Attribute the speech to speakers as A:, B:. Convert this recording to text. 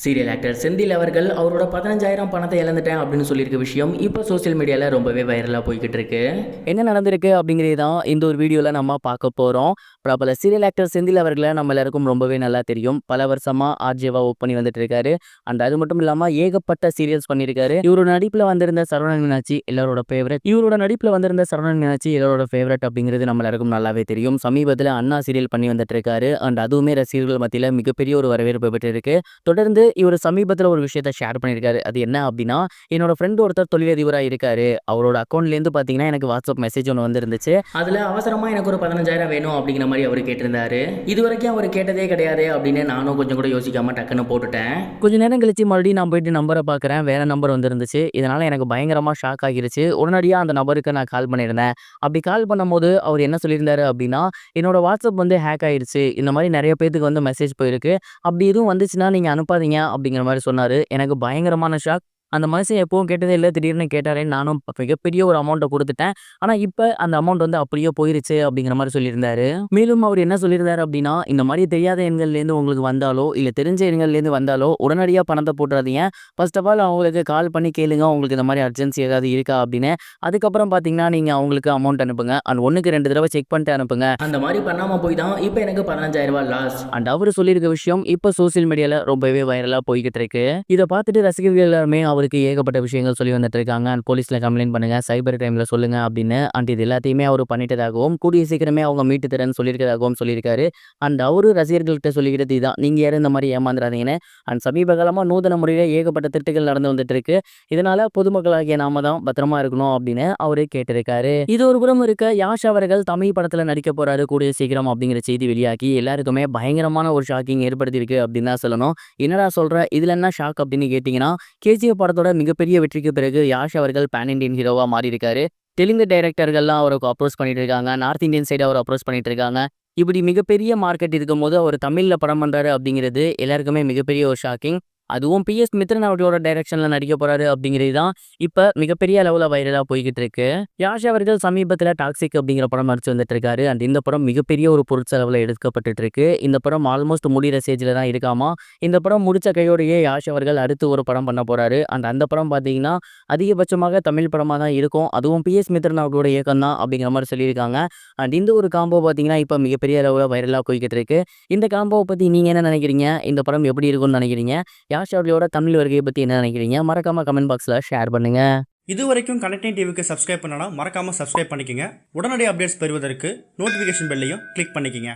A: Serial actor Senthil அவர்கள் அவரோட 15,000 பணத்தை இழந்துட்டேன் அப்படின்னு சொல்லியிருக்க விஷயம் இப்போ சோசியல் மீடியாவில் ரொம்பவே வைரலாக போய்கிட்டு இருக்கு. என்ன நடந்திருக்கு அப்படிங்கிறது தான் இந்த ஒரு வீடியோவில் நம்ம பார்க்க போகிறோம். பிரபல சீரியல் ஆக்டர் செந்தில் அவர்களை நம்ம எல்லாருக்கும் ரொம்பவே நல்லா தெரியும். பல வருஷமாக ஆர்ஜேவா ஒர்க் பண்ணி வந்துட்டு இருக்காரு. அண்ட் அது மட்டும் இல்லாமல் ஏகப்பட்ட சீரியல்ஸ் பண்ணியிருக்காரு. இவரோட நடிப்பில் வந்திருந்த சரவணன் மீனாட்சி எல்லாரோட ஃபேவரட். எல்லாரோட ஃபேவரட் அப்படிங்கிறது நம்ம எல்லாருக்கும் நல்லாவே தெரியும். சமீபத்தில் அண்ணா சீரியல் பண்ணி வந்துட்டு இருக்காரு. அண்ட் அதுவுமே ரசிகர்கள் மத்தியில் மிகப்பெரிய ஒரு வரவேற்பு பெற்று இருக்கு. தொடர்ந்து இவர் சமீபத்தில் ஒரு விஷயத்தை ஷேர் பண்ணியிருக்காரு. அது என்ன அப்படின்னா, என்னோட ஃப்ரெண்ட் ஒருத்தர் தொழிலதிபராக இருக்காரு. அவரோட அக்கௌண்ட்லேருந்து பார்த்தீங்கன்னா எனக்கு வாட்ஸ்அப் மெசேஜ் ஒன்று வந்துருந்துச்சு. அதில் அவசரமாக எனக்கு ஒரு 15,000 வேணும் அப்படிங்கிற மாதிரி அவர் கேட்டிருந்தாரு. இது வரைக்கும் அவர் கேட்டதே கிடையாது அப்படின்னு நானும் கொஞ்சம் கூட யோசிக்காம டக்குன்னு போட்டுட்டேன். கொஞ்ச நேரம் கழிச்சு மறுபடியும் நான் போயிட்டு நம்பரை பார்க்குறேன். வேற நம்பர் வந்துருந்துச்சு. இதனால எனக்கு பயங்கரமாக ஷாக் ஆகிருச்சு. உடனடியாக அந்த நபருக்கு நான் கால் பண்ணியிருந்தேன். அப்படி கால் பண்ணும்போது அவர் என்ன சொல்லியிருந்தாரு அப்படின்னா, என்னோட வாட்ஸ்அப் ஹேக் ஆயிடுச்சு. இந்த மாதிரி நிறைய பேருக்கு மெசேஜ் போயிருக்கு. அப்படி எதுவும் வந்துச்சுன்னா நீங்கள் அனுப்பாதீங்க அப்படிங்கிற மாதிரி சொன்னாரு. எனக்கு பயங்கரமான ஷாக். அந்த மனுஷன் எப்பவும் கேட்டதே இல்லை, திடீர்னு கேட்டாரே. நானும் மிகப்பெரிய ஒரு அமௌண்ட்டை கொடுத்துட்டேன். ஆனால் இப்போ அந்த அமௌண்ட் அப்படியே போயிருச்சு அப்படிங்கிற மாதிரி சொல்லியிருந்தாரு. மேலும் அவர் என்ன சொல்லியிருந்தாரு அப்படின்னா, இந்த மாதிரி தெரியாத எண்கள்லேருந்து உங்களுக்கு வந்தாலோ இல்லை தெரிஞ்ச எண்கள்லேருந்து வந்தாலோ உடனடியாக பணத்தை போட்டுறாதீங்க. ஃபர்ஸ்ட் ஆஃப் ஆல் அவங்களுக்கு கால் பண்ணி கேளுங்க, உங்களுக்கு இந்த மாதிரி அர்ஜென்சி ஏதாவது இருக்கா அப்படின்னு. அதுக்கப்புறம் பார்த்தீங்கன்னா நீங்கள் அவங்களுக்கு அமௌண்ட் அனுப்புங்க. அண்ட் 1க்கு 2 தடவை செக் பண்ணிட்டு அனுப்புங்க. அந்த மாதிரி பண்ணாமல் போய் தான் இப்போ எனக்கு 15,000 லாஸ். அண்ட் அவர் சொல்லியிருக்க விஷயம் இப்போ சோசியல் மீடியாவில் ரொம்பவே வைரலாக போய்கிட்டு இருக்கு. இதை பார்த்துட்டு ரசிகர்கள் எல்லாருமே அவருக்கு ஏகப்பட்ட விஷயங்கள் சொல்லி வந்துட்டு இருக்காங்க. அண்ட் போலீஸ்ல கம்ப்ளைண்ட் பண்ணுங்க, சைபர் டைம்ல சொல்லுங்க அப்படின்னு. அண்ட் இது எல்லாத்தையுமே அவர் பண்ணிட்டதாகவும் கூடிய சீக்கிரமே அவங்க மீட்டு தரேன்னு சொல்லியிருக்கிறதாகவும் சொல்லியிருக்காரு. அண்ட் அவரு ரசிகர்கள்கிட்ட சொல்லிக்கிறது இதான், நீங்க யாரும் இந்த மாதிரி ஏமாந்துடாதீங்கன்னு. அண்ட் சமீப காலமா நூதன முறையில் ஏகப்பட்ட திட்டுகள் நடந்து வந்துட்டு இருக்கு. இதனால பொதுமக்களாகிய நாம தான் பத்திரமா இருக்கணும் அப்படின்னு அவரு கேட்டிருக்காரு. இது ஒரு புறம் இருக்க, யாஷ் அவர்கள் தமிழ் படத்துல நடிக்க போறாரு கூடிய சீக்கிரம் அப்படிங்கிற செய்தி வெளியாகி எல்லாருக்குமே பயங்கரமான ஒரு ஷாக்கிங் ஏற்படுத்தியிருக்கு அப்படின்னு தான் சொல்லணும். என்னடா சொல்ற, இதுல என்ன ஷாக் அப்படின்னு கேட்டீங்கன்னா, கேஜிஎஃப் படத்தோட மிகப்பெரிய வெற்றிக்கு பிறகு யாஷ் அவர்கள் பேன் இண்டியன் ஹீரோவா மாறி இருக்காரு. தெலுங்கு டைரக்டர்கள்லாம் அவருக்கு அப்ரோச் பண்ணிட்டு இருக்காங்க. நார்த் இந்தியன் சைடு அவர் அப்ரோச் பண்ணிட்டு இருக்காங்க. இப்படி மிகப்பெரிய மார்க்கெட் இருக்கும்போது அவர் தமிழ்ல படம் பண்றாரு அப்படிங்கிறது எல்லாருக்குமே மிகப்பெரிய ஒரு ஷாக்கிங். அதுவும் PS மித்ரன் அவர்களோட டைரக்ஷன்ல நடிக்க போறாரு அப்படிங்கிறது தான் இப்ப மிகப்பெரிய அளவுல வைரலா போய்கிட்டு இருக்கு. யாஷ் அவர்கள் சமீபத்துல டாக்ஸிக் அப்படிங்கிற படம் நடிச்சு வந்துட்டு இருக்காரு. அண்ட் இந்த படம் மிகப்பெரிய ஒரு பொருட்செலவுல எடுக்கப்பட்டு இருக்கு. இந்த படம் ஆல்மோஸ்ட் முடிகிற ஸ்டேஜ்ல தான் இருக்காமா. இந்த படம் முடிச்ச கையோடையே யாஷ் அவர்கள் அடுத்து ஒரு படம் பண்ண போறாரு. அண்ட் அந்த படம் பார்த்தீங்கன்னா அதிகபட்சமாக தமிழ் படமாக தான் இருக்கும். அதுவும் PS மித்ரன் அவர்களோட இயக்கம் தான் அப்படிங்கிற மாதிரி சொல்லியிருக்காங்க. அண்ட் இந்த ஒரு காம்போ பார்த்தீங்கன்னா இப்போ மிகப்பெரிய அளவுல வைரலா போய்கிட்டு இருக்கு. இந்த காம்போவை பத்தி நீங்க என்ன நினைக்கிறீங்க? இந்த படம் எப்படி இருக்கும்னு நினைக்கிறீங்க? யாஷ் அவர்களோட தமிழ் வருகையை பற்றி என்ன நினைக்கிறீங்க? மறக்காம கமெண்ட் பாக்ஸில் ஷேர் பண்ணுங்க.
B: இது வரைக்கும் கனெக்டிங் டிவிக்கு சப்ஸ்கிரைப் பண்ணனா மறக்காம சப்ஸ்கிரைப் பண்ணிக்கங்க. உடனடி அப்டேட்ஸ் பெறுவதற்கு நோட்டிஃபிகேஷன் பெல்லையும் கிளிக் பண்ணிக்கங்க.